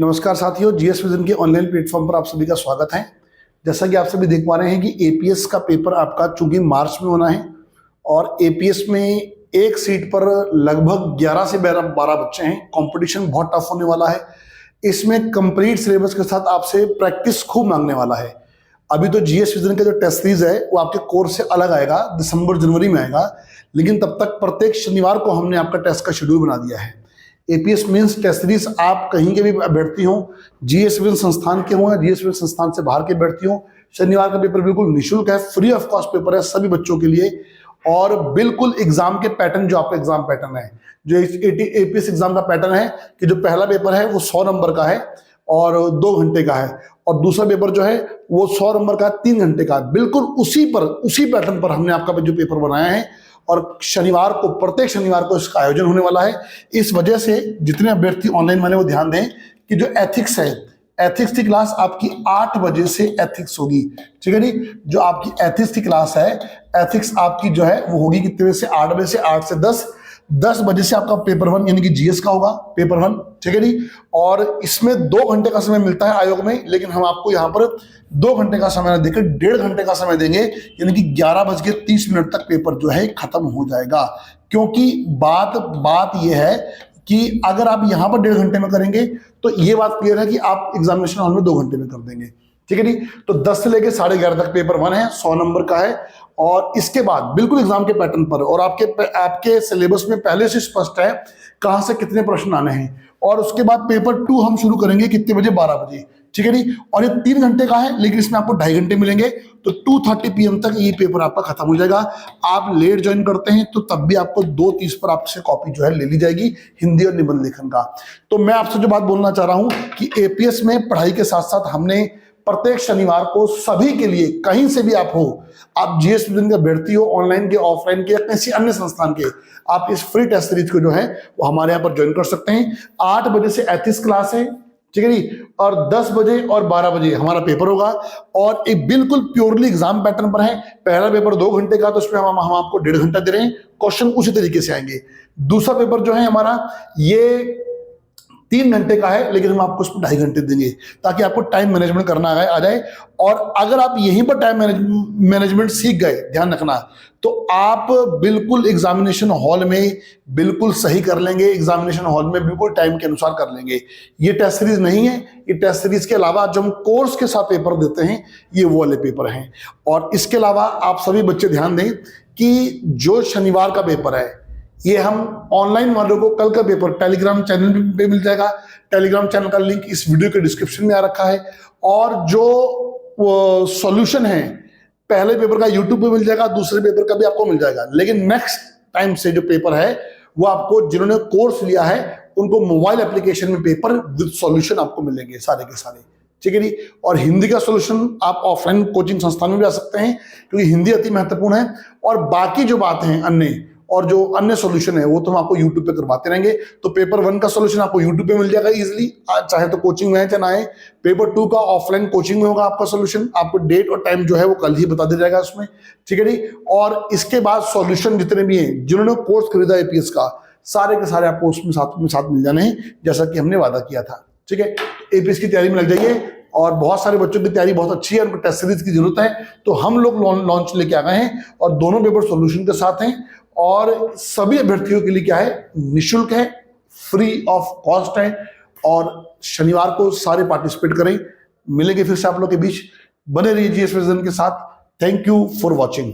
नमस्कार साथियों, GS vision के ऑनलाइन प्लेटफॉर्म पर आप सभी का स्वागत है। जैसा कि आप सभी देख पा रहे हैं कि एपीएस का पेपर आपका चूंकि मार्च में होना है और एपीएस में एक सीट पर लगभग 11 से 12 बच्चे हैं। कंपटीशन बहुत टफ होने वाला है। इसमें कंप्लीट सिलेबस के साथ आपसे प्रैक्टिस खूब मांगने वाला है। अभी तो जीएस विजन का जो टेस्ट सीरीज है वो आपके कोर्स से अलग आएगा, दिसंबर जनवरी में आएगा, लेकिन तब तक प्रत्येक शनिवार को हमने आपका टेस्ट का शेड्यूल बना दिया है। एपीएस मींस टेस्ट सीरीज आप कहीं के भी अभ्यर्थी हो, जीएस विजन संस्थान के हो या जीएस विजन संस्थान से बाहर के अभ्यर्थी हो, शनिवार का पेपर बिल्कुल निःशुल्क है, फ्री ऑफ कॉस्ट पेपर है सभी बच्चों के लिए। और बिल्कुल एग्जाम के पैटर्न, जो आपका एग्जाम पैटर्न है, जो एपीएस एग्जाम का पैटर्न है कि जो पहला पेपर है वो 100 नंबर का है और 2 घंटे का है, और दूसरा पेपर जो है वो 100 नंबर का 3 घंटे का। बिल्कुल उसी पैटर्न पर हमने आपका जो पेपर बनाया है और शनिवार को, प्रत्येक शनिवार को इसका आयोजन होने वाला है। इस वजह से जितने अभ्यर्थी ऑनलाइन माने वो ध्यान दें कि जो एथिक्स है, एथिक्स की क्लास आपकी 8 बजे से एथिक्स होगी, ठीक है जी। जो आपकी एथिक्स की क्लास है, एथिक्स आपकी जो है वो होगी कितने बजे से? 8 बजे से 8 से 10 बजे से आपका पेपर 1 यानी कि जीएस का होगा पेपर 1, ठीक है जी। और इसमें 2 घंटे का समय मिलता है आयोग में, लेकिन हम आपको यहाँ पर 2 घंटे का समय देकर 1.5 घंटे का समय देंगे, यानी कि 11:30 तक पेपर जो है खत्म हो जाएगा। क्योंकि बात यह है कि अगर आप यहाँ पर 1.5 घंटे में करेंगे तो ये बात क्लियर है कि आप एग्जामिनेशन हॉल में 2 घंटे में कर देंगे, ठीक है जी। तो 10 से लेकर 11:30 तक पेपर 1 है, 100 नंबर का है। और इसके बाद बिल्कुल एग्जाम के पैटर्न पर, और आपके सिलेबस में पहले से स्पष्ट है कहां से कितने प्रश्न आने हैं। और उसके बाद पेपर 2 हम शुरू करेंगे कितने बजे? 12 बजे, ठीक है जी। और ये 3 घंटे का है, लेकिन इसमें आपको 2.5 घंटे मिलेंगे, तो 2:30 PM तक ये पेपर आपका खत्म हो जाएगा। आप लेट ज्वाइन करते हैं तो तब भी आपको 2:30 पर आपसे कॉपी जो है ले ली जाएगी, हिंदी और निबंध लेखन का। तो मैं आपसे जो बात बोलना चाह रहा हूं कि एपीएस में पढ़ाई के साथ साथ हमने प्रत्येक शनिवार को सभी के लिए, कहीं से भी आप हो, आप जीएस विजन के अभ्यर्थी हो, ऑनलाइन के, ऑफलाइन के या किसी अन्य संस्थान के, आप इस फ्री टेस्ट सीरीज को जो है वो हमारे यहाँ पर ज्वाइन कर सकते हैं। 8 बजे से एथिक्स क्लास है, ठीक है जी, और 10 बजे और 12 बजे हमारा पेपर होगा। और एक बिल्कुल प्योरली एग्जाम पैटर्न पर है। पहला पेपर 2 घंटे का, तो उसमें हम आपको 1.5 घंटा दे रहे हैं, क्वेश्चन उसी तरीके से आएंगे। दूसरा पेपर जो है हमारा ये 3 घंटे का है, लेकिन हम आपको उसमें 2.5 घंटे देंगे ताकि आपको टाइम मैनेजमेंट करना आ जाए। और अगर आप यहीं पर टाइम मैनेजमेंट सीख गए, ध्यान रखना, तो आप बिल्कुल एग्जामिनेशन हॉल में बिल्कुल सही कर लेंगे, एग्जामिनेशन हॉल में बिल्कुल टाइम के अनुसार कर लेंगे। ये टेस्ट सीरीज नहीं है, ये टेस्ट सीरीज के अलावा जो हम कोर्स के साथ पेपर देते हैं ये वो वाले पेपर हैं। और इसके अलावा आप सभी बच्चे ध्यान दें कि जो शनिवार का पेपर है ये हम ऑनलाइन वालों को कल का पेपर टेलीग्राम चैनल पे मिल जाएगा। टेलीग्राम चैनल का लिंक इस वीडियो के डिस्क्रिप्शन में आ रखा है। और जो सॉल्यूशन है पहले पेपर का यूट्यूब पे मिल जाएगा, दूसरे पेपर का भी आपको मिल जाएगा। लेकिन नेक्स्ट टाइम से जो पेपर है वो आपको, जिन्होंने कोर्स लिया है उनको मोबाइल एप्लीकेशन में पेपर विद सॉल्यूशन आपको मिलेंगे सारे के सारे, ठीक है जी। और हिंदी का सॉल्यूशन आप ऑफलाइन कोचिंग संस्थान में भी आ सकते हैं, क्योंकि हिंदी अति महत्वपूर्ण है। और बाकी जो बात है अन्य, और जो अन्य सॉल्यूशन है वो तो हम आपको YouTube पे करवाते रहेंगे। तो पेपर 1 का सॉल्यूशन आपको YouTube पे मिल जाएगा इजीली, चाहे तो कोचिंग में है चाहे ना है। पेपर 2 का ऑफलाइन कोचिंग में होगा आपका सॉल्यूशन, आपको डेट और टाइम जो है वो कल ही बता दिया जाएगा उसमें, ठीक है जी। और इसके बाद सॉल्यूशन जितने भी हैं, जिन्होंने कोर्स खरीदा एपीएस का, सारे के सारे आपको उसमें साथ मिल जाने हैं, जैसा कि हमने वादा किया था, ठीक है। एपीएस की तैयारी में लग जाइए। और बहुत सारे बच्चों की तैयारी बहुत अच्छी है, उनको टेस्ट सीरीज की जरूरत है, तो हम लोग लॉन्च लेके आ गए हैं और दोनों पेपर सॉल्यूशन के साथ हैं। और सभी अभ्यर्थियों के लिए क्या है, निःशुल्क है, फ्री ऑफ कॉस्ट है। और शनिवार को सारे पार्टिसिपेट करें। मिलेंगे फिर से आप लोग के बीच, बने रहिए जीएस विजन के साथ। Thank you for watching.